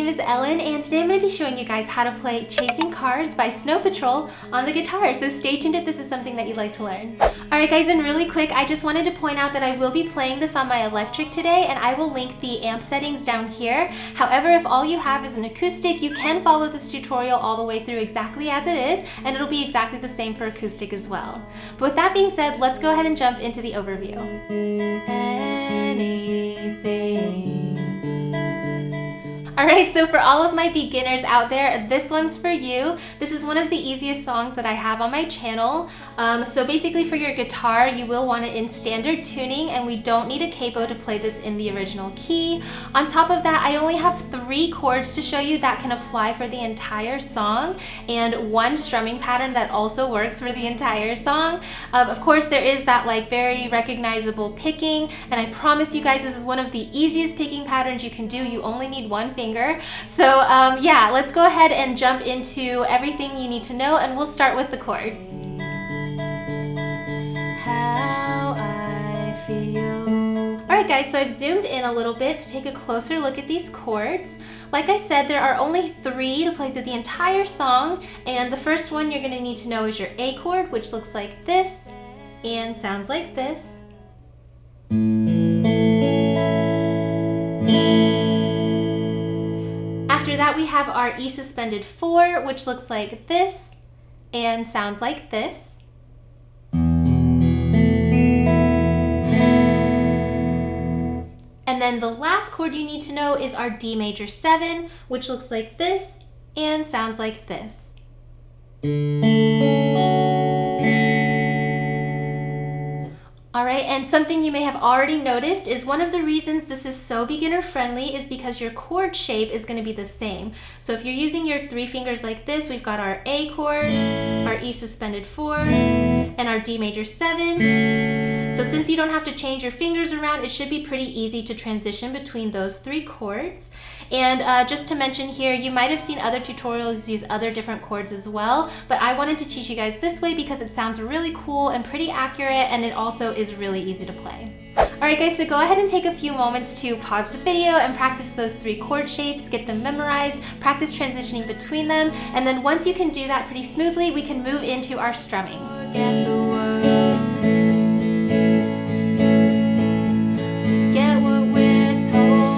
name is Ellen, and today I'm going to be showing you guys how to play Chasing Cars by Snow Patrol on the guitar, so stay tuned if this is something that you'd like to learn. Alright guys, and really quick, I just wanted to point out that I will be playing this on my electric today, and I will link the amp settings down here. However, if all you have is an acoustic, you can follow this tutorial all the way through exactly as it is, and it'll be exactly the same for acoustic as well. But with that being said, let's go ahead and jump into the overview. Anything. Alright, so for all of my beginners out there, this one's for you. This is one of the easiest songs that I have on my channel. So basically for your guitar, you will want it in standard tuning, and we don't need a capo to play this in the original key. On top of that, I only have 3 chords to show you that can apply for the entire song, and 1 strumming pattern that also works for the entire song. Of course, there is that like very recognizable picking, and I promise you guys this is one of the easiest picking patterns you can do. You only need 1 finger. So yeah, let's go ahead and jump into everything you need to know, and we'll start with the chords. How I feel. Alright guys, so I've zoomed in a little bit to take a closer look at these chords. Like I said, there are only 3 to play through the entire song, and the first one you're going to need to know is your A chord, which looks like this and sounds like this. After that, we have our E suspended 4, which looks like this and sounds like this. And then the last chord you need to know is our D major 7, which looks like this and sounds like this. Alright, and something you may have already noticed is one of the reasons this is so beginner friendly is because your chord shape is going to be the same. So if you're using your 3 fingers like this, we've got our A chord, our E suspended 4, and our D major 7. So since you don't have to change your fingers around, it should be pretty easy to transition between those 3 chords. And just to mention here, you might have seen other tutorials use other different chords as well, but I wanted to teach you guys this way because it sounds really cool and pretty accurate, and it also is really easy to play. Alright guys, so go ahead and take a few moments to pause the video and practice those 3 chord shapes, get them memorized, practice transitioning between them, and then once you can do that pretty smoothly, we can move into our strumming. Forget the world. Forget what we're told.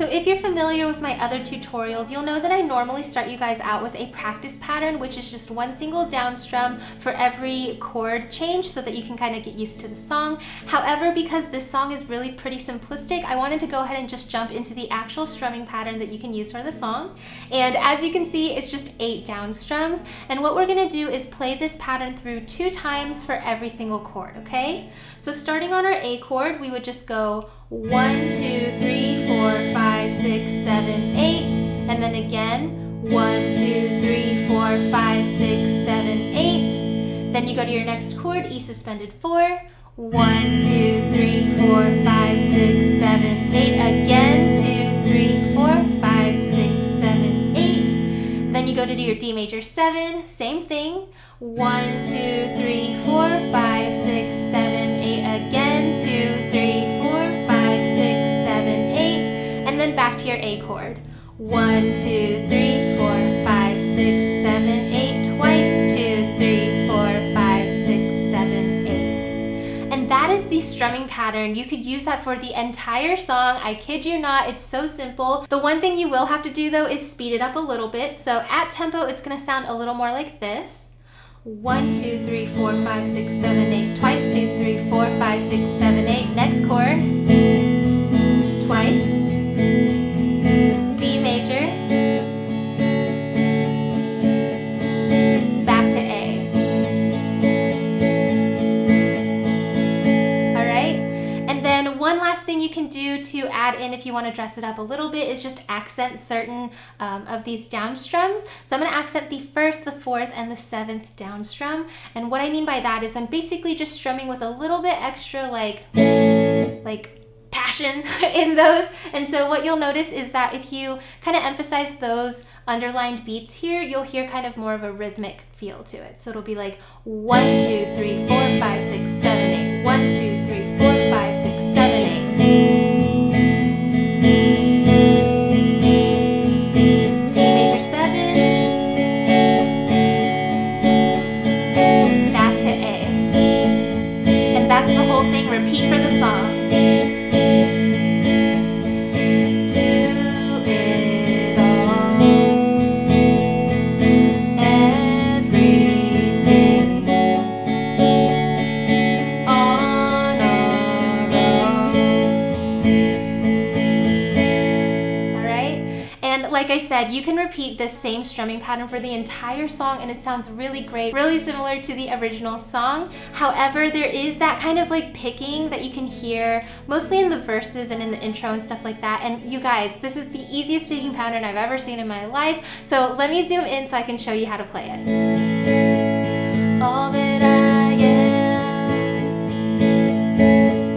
If you're familiar with my other tutorials, you'll know that I normally start you guys out with a practice pattern, which is just 1 single down strum for every chord change so that you can kind of get used to the song. However, because this song is really pretty simplistic, I wanted to go ahead and just jump into the actual strumming pattern that you can use for the song. And as you can see, it's just 8 down strums. And what we're going to do is play this pattern through 2 times for every single chord, okay? So starting on our A chord, we would just go 1, 2, 3, 4, 5, 6, 7, 8, and then again 1, 2, 3, 4, 5, 6, 7, 8. Then you go to your next chord, E suspended 4, 1, 2, 3, 4, 5, 6, 7, 8, again 2, 3, 4, 5, 6, 7, 8. Then you go to do your D major 7, same thing, 1, 2, 3, 4, 5, 6, 7, 8, again 2, 3, 4, 5, 6, 7, 8, and then back to your A chord. 1, 2, 3, 4, 5, 6, 7, 8, twice, 2, 3, 4, 5, 6, 7, 8. And that is the strumming pattern. You could use that for the entire song. I kid you not, it's so simple. The one thing you will have to do though is speed it up a little bit. So at tempo, it's gonna sound a little more like this. 1, 2, 3, 4, 5, 6, 7, 8, twice, 2, 3, 4, 5, 6, 7, 8. Next chord, twice, D major, back to A. Alright, and then one last thing you can do to add in if you want to dress it up a little bit is just accent certain of these down strums. So I'm going to accent the 1st, the 4th, and the 7th down strum. And what I mean by that is I'm basically just strumming with a little bit extra like passion in those. And so what you'll notice is that if you kind of emphasize those underlined beats here, you'll hear kind of more of a rhythmic feel to it. So it'll be like 1, 2, 3, 4, 5, 6, 7, 8. 1, 2, 3, 4, 5, 6, 7, 8. D major 7, back to A. And that's the whole thing. Repeat for the song. Like I said, you can repeat this same strumming pattern for the entire song and it sounds really great, really similar to the original song. However, there is that kind of like picking that you can hear mostly in the verses and in the intro and stuff like that. And you guys, this is the easiest picking pattern I've ever seen in my life. So let me zoom in so I can show you how to play it. All that I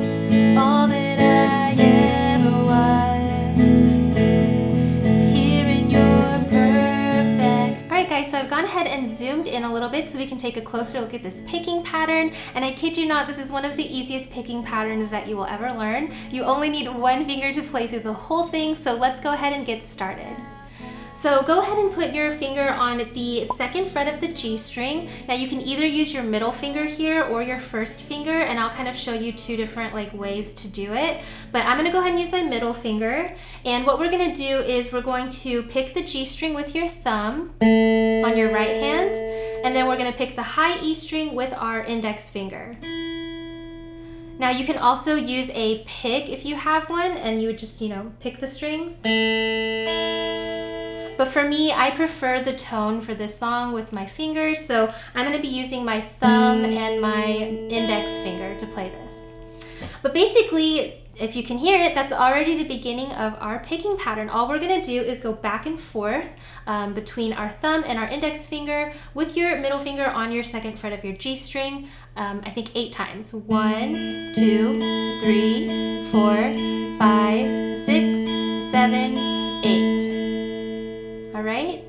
am, all that I ever was. So I've gone ahead and zoomed in a little bit so we can take a closer look at this picking pattern. And I kid you not, this is one of the easiest picking patterns that you will ever learn. You only need one finger to play through the whole thing, so let's go ahead and get started. So go ahead and put your finger on the second fret of the G string. Now you can either use your middle finger here or your first finger, and I'll kind of show you two different ways to do it. But I'm gonna go ahead and use my middle finger. And what we're gonna do is we're going to pick the G string with your thumb on your right hand, and then we're gonna pick the high E string with our index finger. Now you can also use a pick if you have one, and you would just, pick the strings. But for me, I prefer the tone for this song with my fingers, so I'm gonna be using my thumb and my index finger to play this. But basically, if you can hear it, that's already the beginning of our picking pattern. All we're gonna do is go back and forth between our thumb and our index finger with your middle finger on your second fret of your G string, I think 8 times. 1, 2, 3, 4, 5, 6, 7, 8. All right,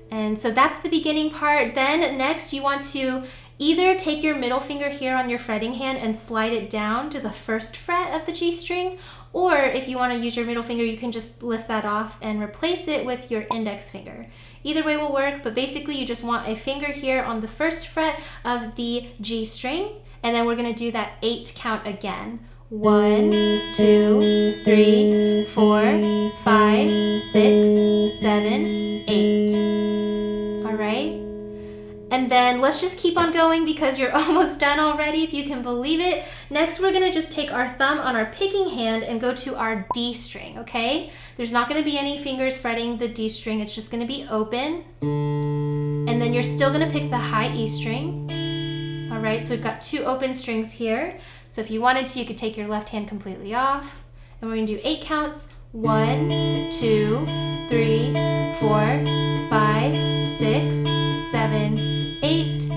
and so that's the beginning part. Then next you want to either take your middle finger here on your fretting hand and slide it down to the first fret of the G string, or if you want to use your middle finger, you can just lift that off and replace it with your index finger. Either way will work, but basically you just want a finger here on the first fret of the G string, and then we're going to do that 8 count again. 1, 2, 3, 4, 5, 6, 7, 8. All right. And then let's just keep on going because you're almost done already, if you can believe it. Next, we're gonna just take our thumb on our picking hand and go to our D string, okay? There's not gonna be any fingers fretting the D string. It's just gonna be open. And then you're still gonna pick the high E string. All right, so we've got 2 open strings here. So if you wanted to, you could take your left hand completely off. And we're gonna do 8 counts. 1, 2, 3, 4, 5, 6, 7, 8.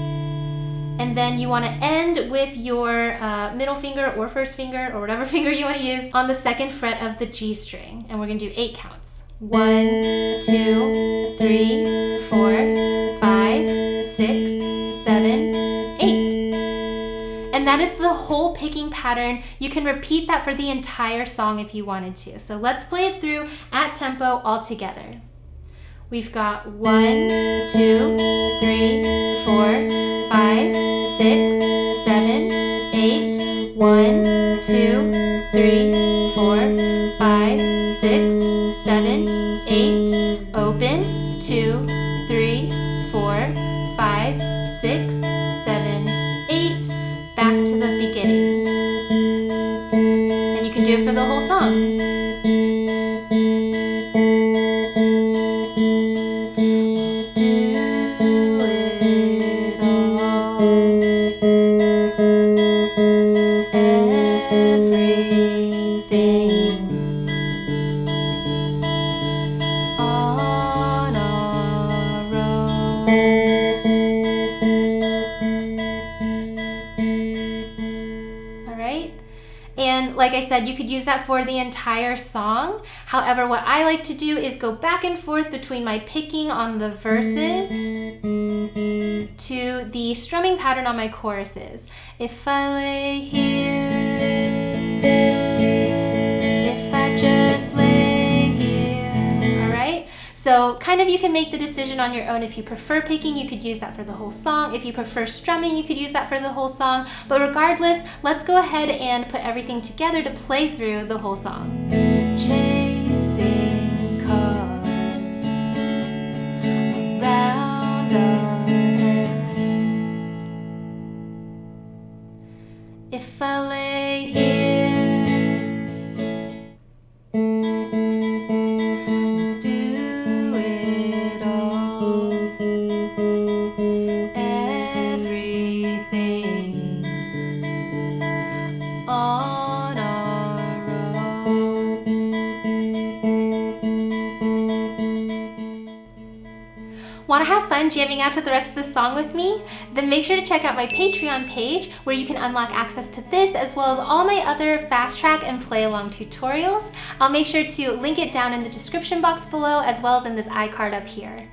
And then you want to end with your middle finger or first finger or whatever finger you want to use on the second fret of the G string. And we're going to do 8 counts. 1, 2, 3, 4, 5, 6, 7, 8. And that is the whole picking pattern. You can repeat that for the entire song if you wanted to. So let's play it through at tempo all together. We've got 1, 2, 3, 4, 5, 6, 7, 8. 1, 2, 3, 4, 5, 6, 7, 8. Open. 2, 3, 4, 5, 6, 7, 8. Back to the beginning. And you can do it for the whole song. And like I said, you could use that for the entire song. However, what I like to do is go back and forth between my picking on the verses to the strumming pattern on my choruses. If I lay here, if I just lay here, all right? So kind of you can make the decision on your own. If you prefer picking, you could use that for the whole song. If you prefer strumming, you could use that for the whole song. But regardless, let's go ahead and put everything together to play through the whole song. Chasing cars around our heads. If I lay here, on our own. Want to have fun jamming out to the rest of the song with me? Then make sure to check out my Patreon page where you can unlock access to this as well as all my other fast track and play along tutorials. I'll make sure to link it down in the description box below as well as in this iCard up here.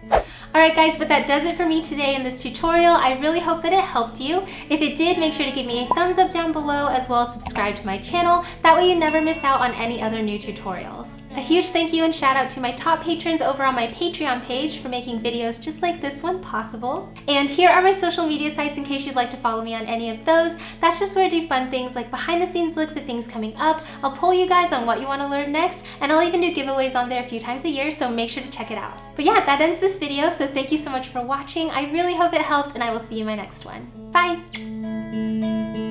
Alright guys, but that does it for me today in this tutorial. I really hope that it helped you. If it did, make sure to give me a thumbs up down below as well as subscribe to my channel. That way you never miss out on any other new tutorials. A huge thank you and shout out to my top patrons over on my Patreon page for making videos just like this one possible. And here are my social media sites in case you'd like to follow me on any of those. That's just where I do fun things like behind the scenes looks at things coming up. I'll poll you guys on what you want to learn next, and I'll even do giveaways on there a few times a year, so make sure to check it out. But yeah, that ends this video, so thank you so much for watching. I really hope it helped, and I will see you in my next one. Bye!